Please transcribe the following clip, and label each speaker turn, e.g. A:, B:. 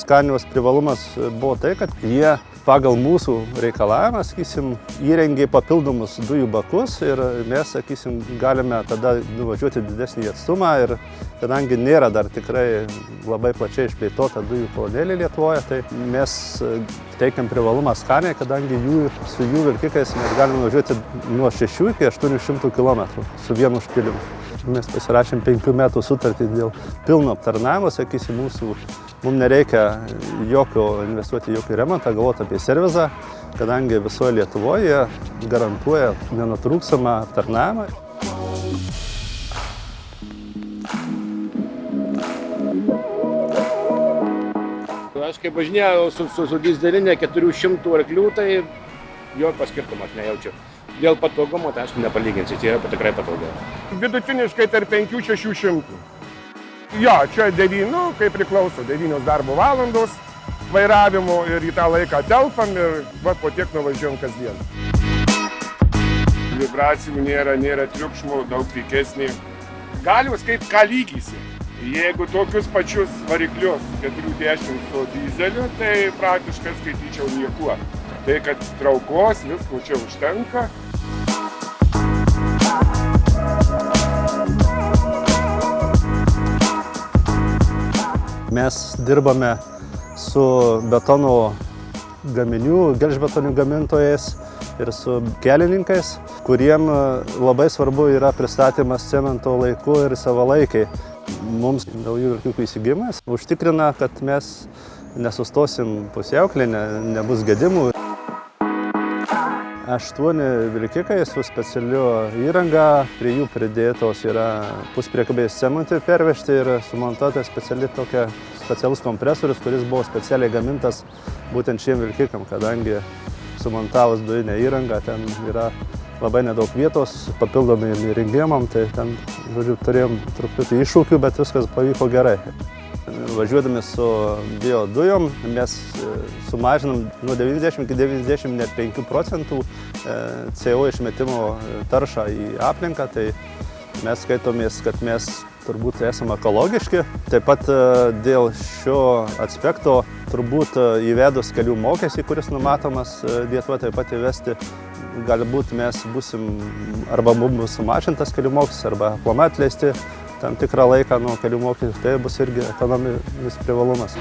A: Skandinavijos privalumas buvo tai, kad jie pagal mūsų reikalavimą, sakysim, įrengė papildomus dujų bakus ir mes, sakysim, galime tada nuvažiuoti didesnį atstumą ir kadangi nėra dar tikrai labai plačiai išplėtota dujų kolonėlė Lietuvoje, tai mes teikiam privalumą Skanijai, kadangi su jų vilkikais mes galime nuvažiuoti nuo 6 iki 800 km su vienu užpylimu. Mes pasirašėm 5 metų sutartį dėl pilno aptarnavimo, sakysim, mums nereikia investuoti jokį remontą, galvoti apie servizą, kadangi visoje Lietuvoje garantuoja nenutrūksamą aptarnavimą.
B: Aš kaip važinėjau su dyzelinė 400 arklių, tai jokio skirtumo aš nejaučiu. Dėl patogumo, tai aišku, nepalyginsit, yra tikrai patogiau.
C: Vidutiniškai tarp 500–600. Jo, čia 9, kaip priklauso, 9 darbo valandos vairavimo ir į tą laiką telpam ir po tiek nuvažiuojam kasdien. Vibracijų nėra triukšmų, daug tikesnį. Galios kaip ką lygysi. Jeigu tokius pačius variklius 40 su dyzeliu, tai praktiškai skaityčiau niekuo. Tai, kad traukos visko čia užtenka.
A: Mes dirbame su betono gaminių, gelžbetonių gamintojais ir su kelininkais, kuriem labai svarbu yra pristatymas cemento laiku ir savalaikiai. Mums naujų vilkikų įsigijimas užtikrina, kad mes nesustosim pusiaukelėj, nebus gedimų. 8 vilkikai su specialiu įranga, prie jų pridėtos yra puspriekabės cementui pervežti ir sumontuota specialus kompresorius, kuris buvo specialiai gamintas būtent šiem vilkikam, kadangi sumontavus dujinę įrangą ten yra labai nedaug vietos papildomai įrengimam, tai ten, žodžiu, turėjom truputį iššūkių, bet viskas pavyko gerai. Važiuodami su biodujom mes sumažinam nuo 90 iki 95% CO išmetimo taršą į aplinką, tai mes skaitomės, kad mes turbūt esame ekologiški. Taip pat dėl šio aspekto turbūt įvedus kelių mokestį, kuris numatomas Lietuvoje taip pat įvesti, galbūt mes būsim arba mums sumažintas kelių mokestis, arba aplamai atleisti tam tikrą laiką nuo kelių mokesčių, tai bus irgi ekonominis privalumas.